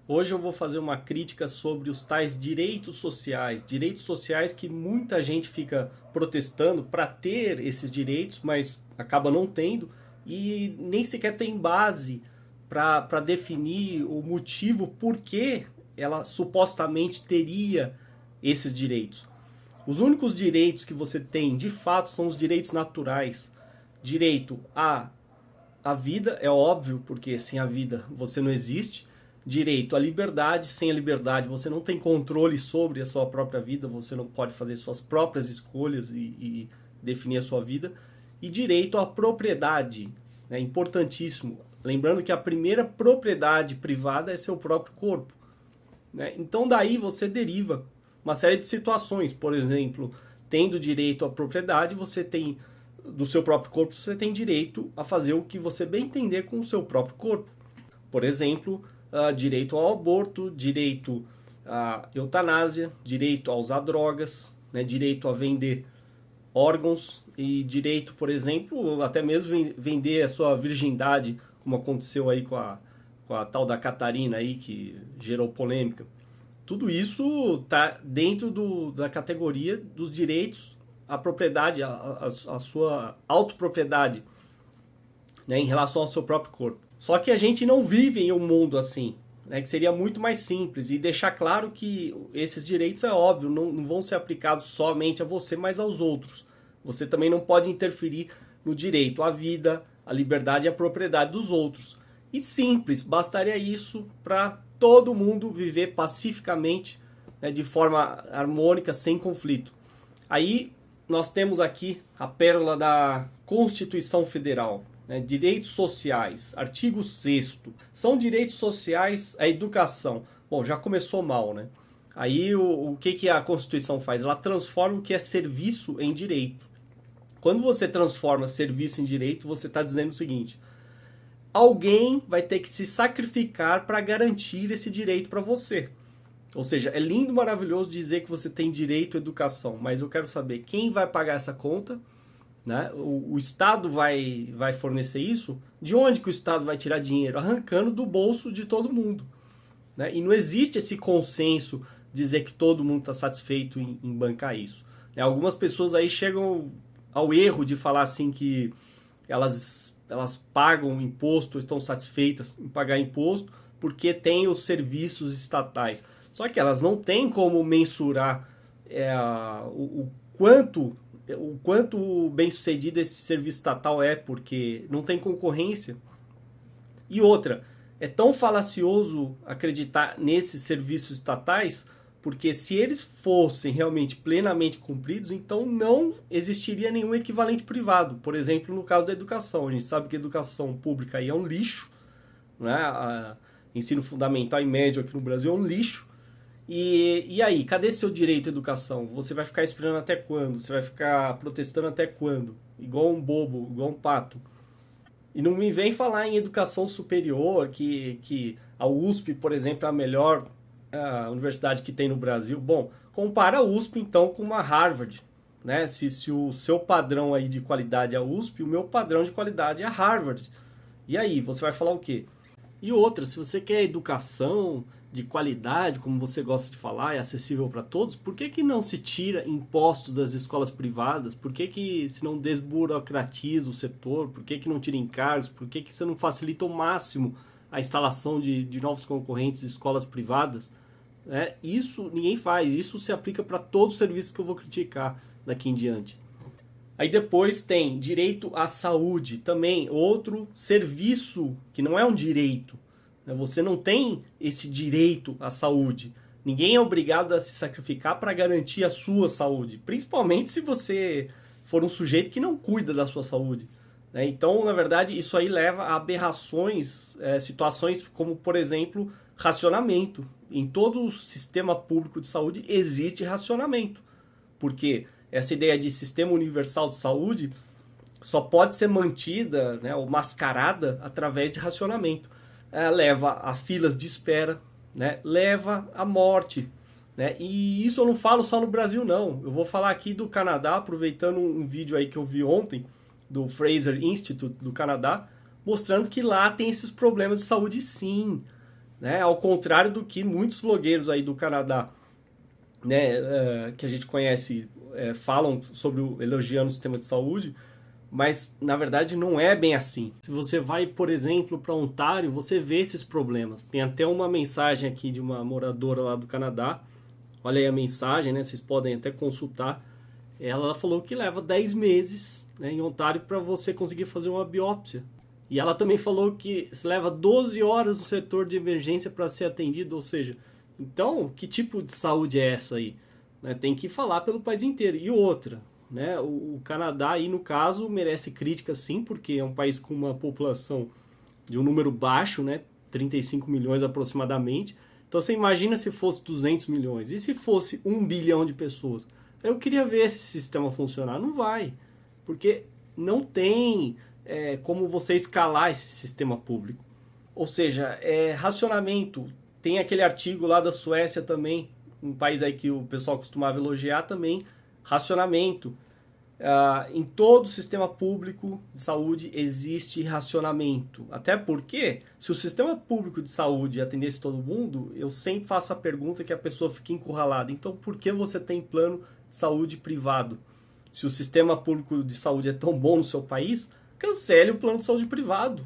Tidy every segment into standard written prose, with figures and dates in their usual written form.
Hoje eu vou fazer uma crítica sobre os tais direitos sociais que muita gente fica protestando para ter esses direitos, mas acaba não tendo e nem sequer tem base para definir o motivo por que ela supostamente teria esses direitos. Os únicos direitos que você tem de fato são os direitos naturais. Direito à vida, é óbvio, porque sem a vida você não existe. Direito à liberdade, sem a liberdade você não tem controle sobre a sua própria vida, você não pode fazer suas próprias escolhas e definir a sua vida. E direito à propriedade, é importantíssimo. Lembrando que a primeira propriedade privada é seu próprio corpo. Né? Então daí você deriva uma série de situações. Por exemplo, tendo direito à propriedade, você tem do seu próprio corpo, você tem direito a fazer o que você bem entender com o seu próprio corpo. Por exemplo, direito ao aborto, direito à eutanásia, direito a usar drogas, né, direito a vender órgãos e direito, por exemplo, até mesmo vender a sua virgindade, como aconteceu aí com a tal da Catarina aí, que gerou polêmica. Tudo isso está dentro da categoria dos direitos à propriedade, a sua autopropriedade, né, em relação ao seu próprio corpo. Só que a gente não vive em um mundo assim, né, que seria muito mais simples e deixar claro que esses direitos, é óbvio, não vão ser aplicados somente a você, mas aos outros. Você também não pode interferir no direito à vida, à liberdade e à propriedade dos outros. E simples, bastaria isso para todo mundo viver pacificamente, né, de forma harmônica, sem conflito. Aí nós temos aqui a pérola da Constituição Federal. Né, direitos sociais, artigo 6º, são direitos sociais à educação. Bom, já começou mal, né? Aí o que a Constituição faz? Ela transforma o que é serviço em direito. Quando você transforma serviço em direito, você está dizendo o seguinte: alguém vai ter que se sacrificar para garantir esse direito para você. Ou seja, é lindo, maravilhoso dizer que você tem direito à educação, mas eu quero saber quem vai pagar essa conta. Né? O Estado vai fornecer isso? De onde que o Estado vai tirar dinheiro? Arrancando do bolso de todo mundo. Né? E não existe esse consenso dizer que todo mundo está satisfeito em bancar isso. Né? Algumas pessoas aí chegam ao erro de falar assim que elas pagam imposto, estão satisfeitas em pagar imposto porque têm os serviços estatais. Só que elas não têm como mensurar o quanto bem sucedido esse serviço estatal é, porque não tem concorrência. E outra, é tão falacioso acreditar nesses serviços estatais, porque se eles fossem realmente plenamente cumpridos, então não existiria nenhum equivalente privado. Por exemplo, no caso da educação. A gente sabe que a educação pública aí é um lixo, né? Ensino fundamental e médio aqui no Brasil é um lixo. E aí, cadê seu direito à educação? Você vai ficar esperando até quando? Você vai ficar protestando até quando? Igual um bobo, igual um pato. E não me vem falar em educação superior, que a USP, por exemplo, é a melhor universidade que tem no Brasil. Bom, compara a USP então com uma Harvard. Né? Se o seu padrão aí de qualidade é a USP, o meu padrão de qualidade é a Harvard. E aí, você vai falar o quê? E outra, se você quer educação de qualidade, como você gosta de falar, é acessível para todos, por que não se tira impostos das escolas privadas? Por que se não desburocratiza o setor? Por que não tira encargos? Por que você não facilita ao máximo a instalação de novos concorrentes de escolas privadas? Isso ninguém faz, isso se aplica para todos os serviços que eu vou criticar daqui em diante. Aí depois tem direito à saúde, também outro serviço que não é um direito. Você não tem esse direito à saúde. Ninguém é obrigado a se sacrificar para garantir a sua saúde, principalmente se você for um sujeito que não cuida da sua saúde. Então, na verdade, isso aí leva a aberrações, situações como, por exemplo, racionamento. Em todo o sistema público de saúde existe racionamento, porque essa ideia de sistema universal de saúde só pode ser mantida, né, ou mascarada através de racionamento. Leva a filas de espera, né, leva à morte. Né? E isso eu não falo só no Brasil, não. Eu vou falar aqui do Canadá, aproveitando um vídeo aí que eu vi ontem, do Fraser Institute do Canadá, mostrando que lá tem esses problemas de saúde sim. né? Ao contrário do que muitos vlogueiros aí do Canadá, né, que a gente conhece, falam sobre elogiando o sistema de saúde, mas na verdade não é bem assim. Se você vai, por exemplo, para Ontário, você vê esses problemas. Tem até uma mensagem aqui de uma moradora lá do Canadá. Olha aí a mensagem, né? Vocês podem até consultar. Ela falou que leva 10 meses, né, em Ontário para você conseguir fazer uma biópsia. E ela também falou que leva 12 horas no setor de emergência para ser atendido. Ou seja, então, que tipo de saúde é essa aí? Né, tem que falar pelo país inteiro. E outra, né, o Canadá aí no caso merece crítica sim, porque é um país com uma população de um número baixo, né, 35 milhões aproximadamente. Então você imagina se fosse 200 milhões. E se fosse 1 bilhão de pessoas? Eu queria ver esse sistema funcionar. Não vai. Porque não tem como você escalar esse sistema público. Ou seja, racionamento. Tem aquele artigo lá da Suécia também, um país aí que o pessoal costumava elogiar também, racionamento. Em todo o sistema público de saúde existe racionamento. Até porque, se o sistema público de saúde atendesse todo mundo, eu sempre faço a pergunta que a pessoa fica encurralada. Então, por que você tem plano de saúde privado? Se o sistema público de saúde é tão bom no seu país, cancele o plano de saúde privado.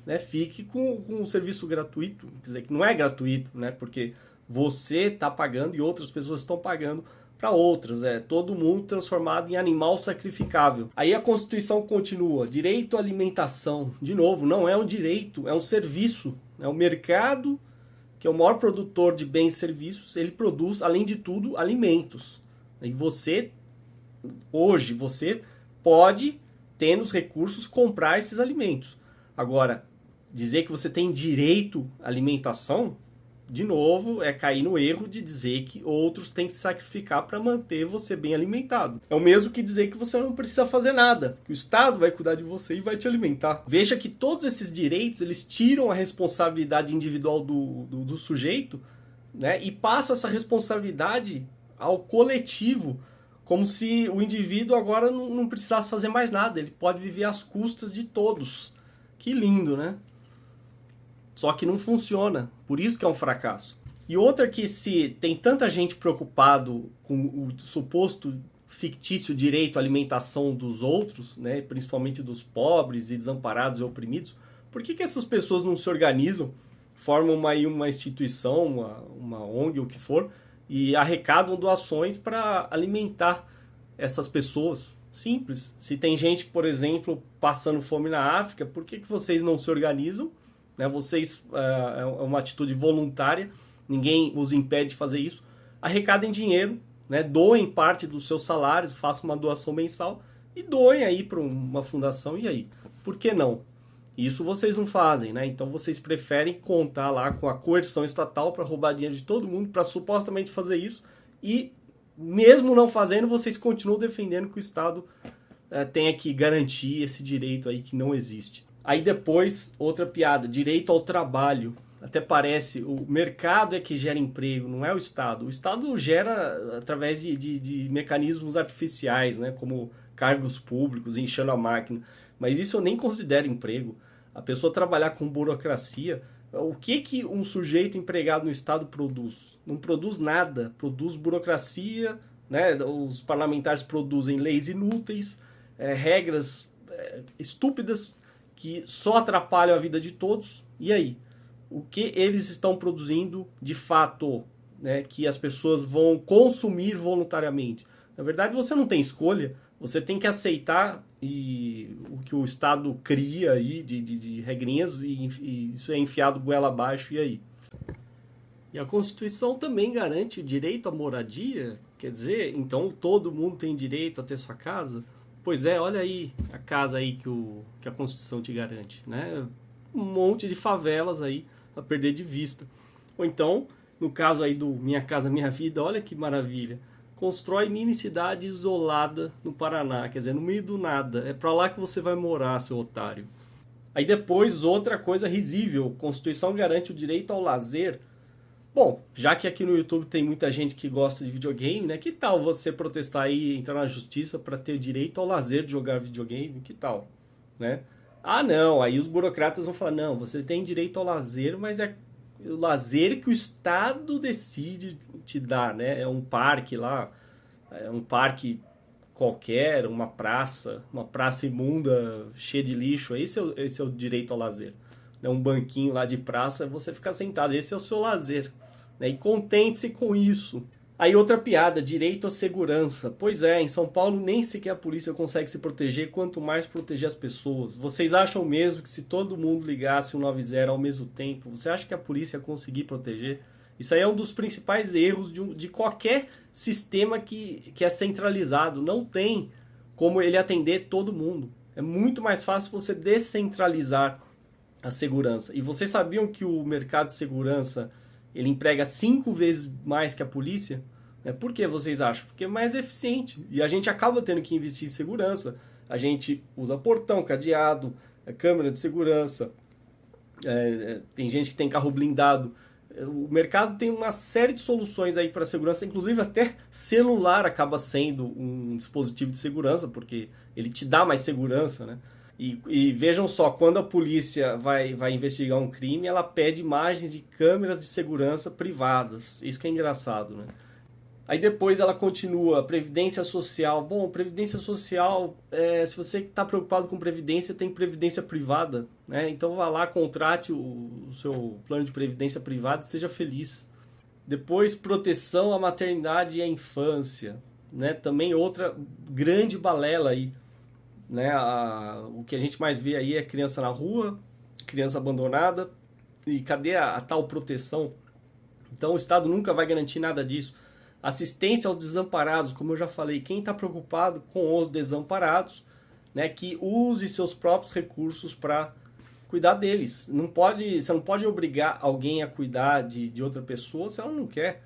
Né? Fique com um serviço gratuito. Quer dizer, que não é gratuito, né? Porque você está pagando e outras pessoas estão pagando para outras, todo mundo transformado em animal sacrificável. Aí a Constituição continua, direito à alimentação. De novo, não é um direito, é um serviço. É o mercado, que é o maior produtor de bens e serviços, ele produz, além de tudo, alimentos. E você, hoje, você pode, tendo os recursos, comprar esses alimentos. Agora, dizer que você tem direito à alimentação, de novo, é cair no erro de dizer que outros têm que se sacrificar para manter você bem alimentado. É o mesmo que dizer que você não precisa fazer nada, que o Estado vai cuidar de você e vai te alimentar. Veja que todos esses direitos, eles tiram a responsabilidade individual do sujeito, né, e passam essa responsabilidade ao coletivo, como se o indivíduo agora não precisasse fazer mais nada, ele pode viver às custas de todos. Que lindo, né? Só que não funciona, por isso que é um fracasso. E outra que se tem tanta gente preocupado com o suposto fictício direito à alimentação dos outros, né, principalmente dos pobres e desamparados e oprimidos, por que essas pessoas não se organizam, formam uma instituição, uma ONG, o que for, e arrecadam doações para alimentar essas pessoas? Simples. Se tem gente, por exemplo, passando fome na África, por que vocês não se organizam? Né, vocês, é uma atitude voluntária, ninguém os impede de fazer isso, arrecadem dinheiro, né, doem parte dos seus salários, façam uma doação mensal e doem aí para uma fundação, e aí? Por que não? Isso vocês não fazem, né? Então vocês preferem contar lá com a coerção estatal para roubar dinheiro de todo mundo, para supostamente fazer isso, e mesmo não fazendo, vocês continuam defendendo que o Estado tenha que garantir esse direito aí que não existe. Aí depois, outra piada, direito ao trabalho. Até parece, o mercado é que gera emprego, não é o Estado. O Estado gera através de mecanismos artificiais, né, como cargos públicos, enchendo a máquina. Mas isso eu nem considero emprego. A pessoa trabalhar com burocracia, o que um sujeito empregado no Estado produz? Não produz nada, produz burocracia, né? Os parlamentares produzem leis inúteis, regras estúpidas, que só atrapalham a vida de todos. E aí? O que eles estão produzindo de fato, né, que as pessoas vão consumir voluntariamente? Na verdade, você não tem escolha, você tem que aceitar o que o Estado cria aí de regrinhas, e isso é enfiado goela abaixo, e aí? E a Constituição também garante o direito à moradia, quer dizer, então todo mundo tem direito a ter sua casa? Pois é, olha aí a casa aí que a Constituição te garante, né? Um monte de favelas aí a perder de vista. Ou então, no caso aí do Minha Casa Minha Vida, olha que maravilha. Constrói mini cidade isolada no Paraná, quer dizer, no meio do nada. É pra lá que você vai morar, seu otário. Aí depois, outra coisa risível, Constituição garante o direito ao lazer. Bom, já que aqui no YouTube tem muita gente que gosta de videogame, né? Que tal você protestar aí e entrar na justiça para ter direito ao lazer de jogar videogame? Que tal, né? Ah, não, aí os burocratas vão falar, não, você tem direito ao lazer, mas o lazer que o Estado decide te dar, né? É um parque lá, é um parque qualquer, uma praça imunda, cheia de lixo, esse é o direito ao lazer. É um banquinho lá de praça, você ficar sentado, esse é o seu lazer. Né? E contente-se com isso. Aí outra piada, direito à segurança. Pois é, em São Paulo nem sequer a polícia consegue se proteger, quanto mais proteger as pessoas. Vocês acham mesmo que se todo mundo ligasse o 90 ao mesmo tempo, você acha que a polícia ia conseguir proteger? Isso aí é um dos principais erros de qualquer sistema que é centralizado. Não tem como ele atender todo mundo. É muito mais fácil você descentralizar a segurança. E vocês sabiam que o mercado de segurança ele emprega 5 vezes mais que a polícia? Por que vocês acham? Porque é mais eficiente. E a gente acaba tendo que investir em segurança. A gente usa portão, cadeado, câmera de segurança. Tem gente que tem carro blindado. O mercado tem uma série de soluções aí para segurança, inclusive até celular acaba sendo um dispositivo de segurança, porque ele te dá mais segurança, né? E vejam só, quando a polícia vai investigar um crime, ela pede imagens de câmeras de segurança privadas. Isso que é engraçado, né? Aí depois ela continua, Previdência Social. Bom, Previdência Social, se você está preocupado com Previdência, tem Previdência Privada. Né? Então vá lá, contrate o seu plano de Previdência Privada e esteja feliz. Depois, proteção à maternidade e à infância. Né? Também outra grande balela aí. Né? O que a gente mais vê aí é criança na rua, criança abandonada. E cadê a tal proteção? Então o Estado nunca vai garantir nada disso. Assistência aos desamparados, como eu já falei, quem está preocupado com os desamparados, né, que use seus próprios recursos para cuidar deles. Você não pode obrigar alguém a cuidar de outra pessoa se ela não quer.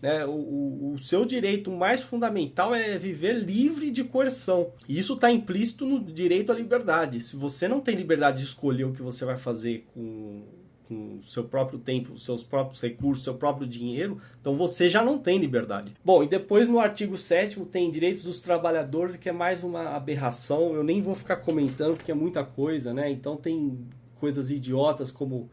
Né? O seu direito mais fundamental é viver livre de coerção. E isso está implícito no direito à liberdade. Se você não tem liberdade de escolher o que você vai fazer com o seu próprio tempo, os seus próprios recursos, seu próprio dinheiro, então você já não tem liberdade. Bom, e depois no artigo 7º tem direitos dos trabalhadores, que é mais uma aberração, eu nem vou ficar comentando porque é muita coisa, né? Então tem coisas idiotas como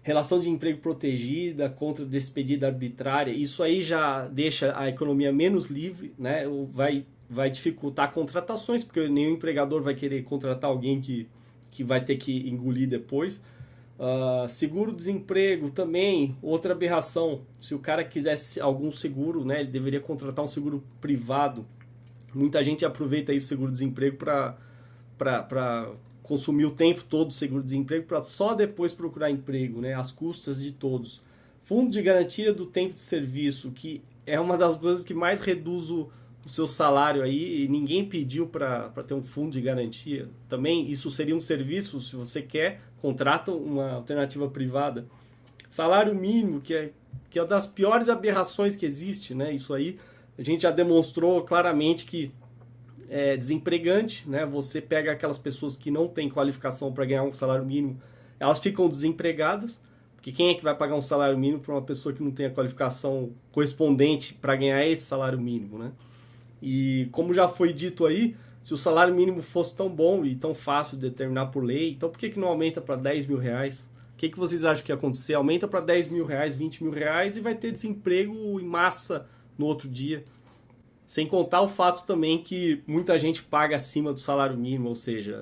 relação de emprego protegida contra despedida arbitrária, isso aí já deixa a economia menos livre, né? Vai dificultar contratações, porque nenhum empregador vai querer contratar alguém que vai ter que engolir depois. Seguro-desemprego também, outra aberração. Se o cara quisesse algum seguro, né, ele deveria contratar um seguro privado. Muita gente aproveita aí o seguro-desemprego para consumir o tempo todo o seguro-desemprego para só depois procurar emprego, né, às custas de todos. Fundo de garantia do tempo de serviço, que é uma das coisas que mais reduz o seu salário aí, e ninguém pediu para ter um fundo de garantia. Também isso seria um serviço, se você quer, contrata uma alternativa privada. Salário mínimo, que é uma das piores aberrações que existe, né? Isso aí a gente já demonstrou claramente que é desempregante, né? Você pega aquelas pessoas que não têm qualificação para ganhar um salário mínimo, elas ficam desempregadas, porque quem é que vai pagar um salário mínimo para uma pessoa que não tem a qualificação correspondente para ganhar esse salário mínimo, né? E como já foi dito aí, se o salário mínimo fosse tão bom e tão fácil de determinar por lei, então por que não aumenta para 10 mil reais? O que vocês acham que ia acontecer? Aumenta para 10 mil reais, 20 mil reais e vai ter desemprego em massa no outro dia. Sem contar o fato também que muita gente paga acima do salário mínimo, ou seja,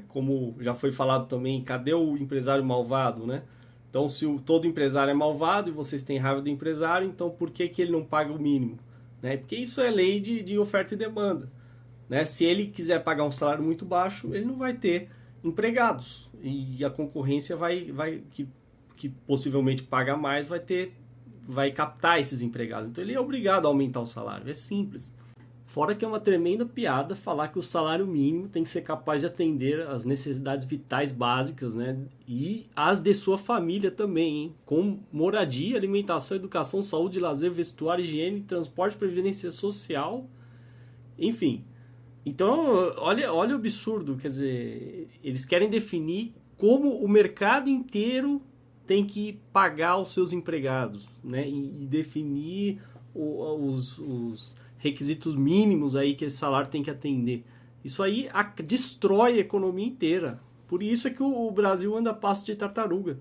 como já foi falado também, cadê o empresário malvado, né? Então se todo empresário é malvado e vocês têm raiva do empresário, então por que ele não paga o mínimo? Né? Porque isso é lei de oferta e demanda. Né? Se ele quiser pagar um salário muito baixo, ele não vai ter empregados. E a concorrência que possivelmente paga mais vai captar esses empregados. Então ele é obrigado a aumentar o salário. É simples. Fora que é uma tremenda piada falar que o salário mínimo tem que ser capaz de atender as necessidades vitais básicas, né? E as de sua família também, hein? Com moradia, alimentação, educação, saúde, lazer, vestuário, higiene, transporte, previdência social, enfim. Então, olha o absurdo, quer dizer, eles querem definir como o mercado inteiro tem que pagar os seus empregados, né? E definir os requisitos mínimos aí que esse salário tem que atender. Isso aí destrói a economia inteira. Por isso é que o Brasil anda a passo de tartaruga.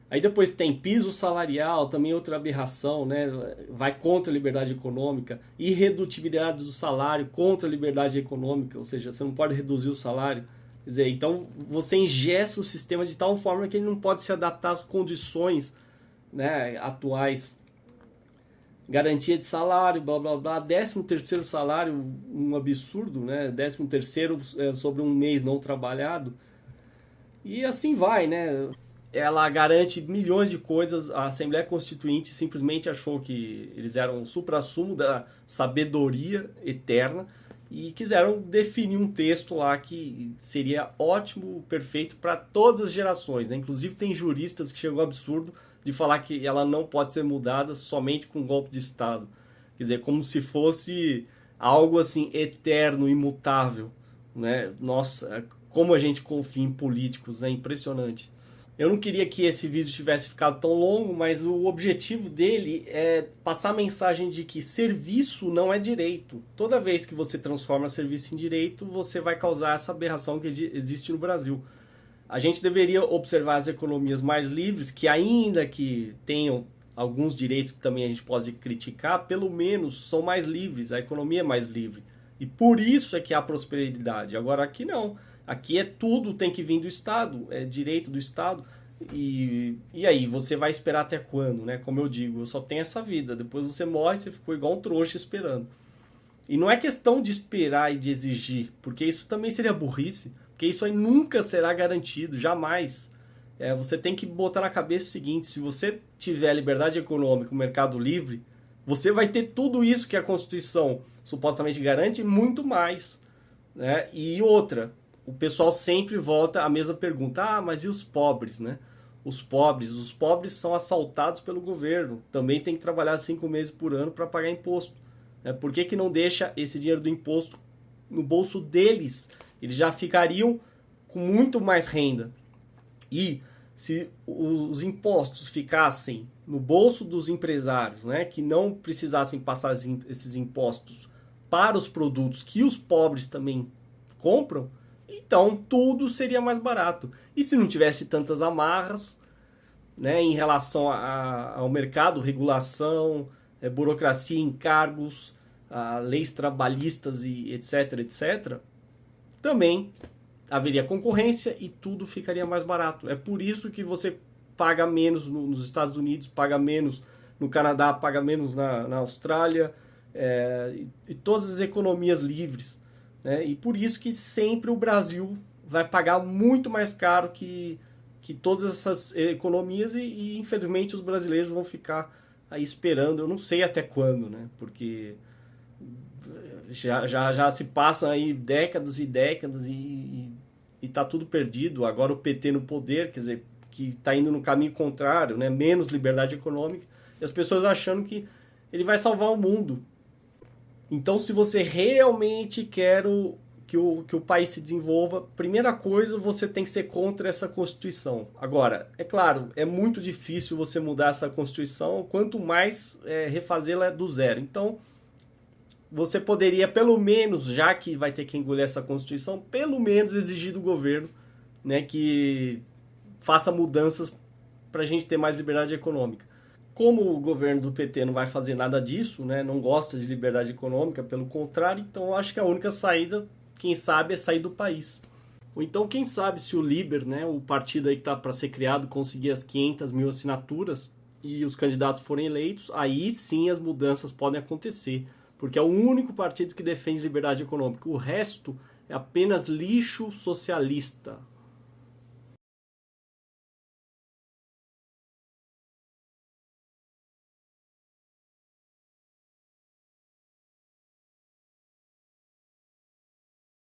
Aí depois tem piso salarial, também outra aberração, né? Vai contra a liberdade econômica, irredutibilidade do salário contra a liberdade econômica, ou seja, você não pode reduzir o salário. Quer dizer, então você engessa o sistema de tal forma que ele não pode se adaptar às condições, né, atuais. Garantia de salário, blá blá blá, 13º salário, um absurdo, né? 13º sobre um mês não trabalhado. E assim vai, né? Ela garante milhões de coisas. A Assembleia Constituinte simplesmente achou que eles eram o suprassumo da sabedoria eterna e quiseram definir um texto lá que seria ótimo, perfeito para todas as gerações, né? Inclusive tem juristas que chegam ao absurdo de falar que ela não pode ser mudada somente com golpe de Estado. Quer dizer, como se fosse algo assim eterno, imutável, né? Nossa, como a gente confia em políticos, é impressionante. Eu não queria que esse vídeo tivesse ficado tão longo, mas o objetivo dele é passar a mensagem de que serviço não é direito. Toda vez que você transforma serviço em direito, você vai causar essa aberração que existe no Brasil. A gente deveria observar as economias mais livres, que ainda que tenham alguns direitos que também a gente pode criticar, pelo menos são mais livres, a economia é mais livre. E por isso é que há prosperidade. Agora aqui não. Aqui é tudo tem que vir do Estado, é direito do Estado. E aí, você vai esperar até quando, né? Como eu digo, eu só tenho essa vida. Depois você morre, você ficou igual um trouxa esperando. E não é questão de esperar e de exigir, porque isso também seria burrice. Porque isso aí nunca será garantido, jamais. Você tem que botar na cabeça o seguinte, se você tiver liberdade econômica, o mercado livre, você vai ter tudo isso que a Constituição supostamente garante e muito mais, né? E outra, o pessoal sempre volta à mesma pergunta, mas e os pobres, né? Os pobres são assaltados pelo governo, também tem que trabalhar 5 meses por ano para pagar imposto. Né? Por que não deixa esse dinheiro do imposto no bolso deles? Eles já ficariam com muito mais renda. E se os impostos ficassem no bolso dos empresários, né, que não precisassem passar esses impostos para os produtos que os pobres também compram, então tudo seria mais barato. E se não tivesse tantas amarras, né, em relação ao mercado, regulação, burocracia, encargos, leis trabalhistas e etc, etc, também haveria concorrência e tudo ficaria mais barato. É por isso que você paga menos nos Estados Unidos, paga menos no Canadá, paga menos na Austrália, e todas as economias livres. Né? E por isso que sempre o Brasil vai pagar muito mais caro que todas essas economias e infelizmente os brasileiros vão ficar aí esperando, eu não sei até quando, né? Porque já se passam aí décadas e décadas e tá tudo perdido. Agora o PT no poder, quer dizer, que está indo no caminho contrário, né? Menos liberdade econômica, e as pessoas achando que ele vai salvar o mundo. Então, se você realmente quer que o país se desenvolva, primeira coisa, você tem que ser contra essa Constituição. Agora, é claro, é muito difícil você mudar essa Constituição, quanto mais refazê-la do zero. Então, você poderia, pelo menos, já que vai ter que engolir essa Constituição, pelo menos exigir do governo, né, que faça mudanças para a gente ter mais liberdade econômica. Como o governo do PT não vai fazer nada disso, né, não gosta de liberdade econômica, pelo contrário, então eu acho que a única saída, quem sabe, é sair do país. Ou então, quem sabe, se o Liber, né, o partido aí que está para ser criado, conseguir as 500 mil assinaturas e os candidatos forem eleitos, aí sim as mudanças podem acontecer. Porque é o único partido que defende liberdade econômica. O resto é apenas lixo socialista.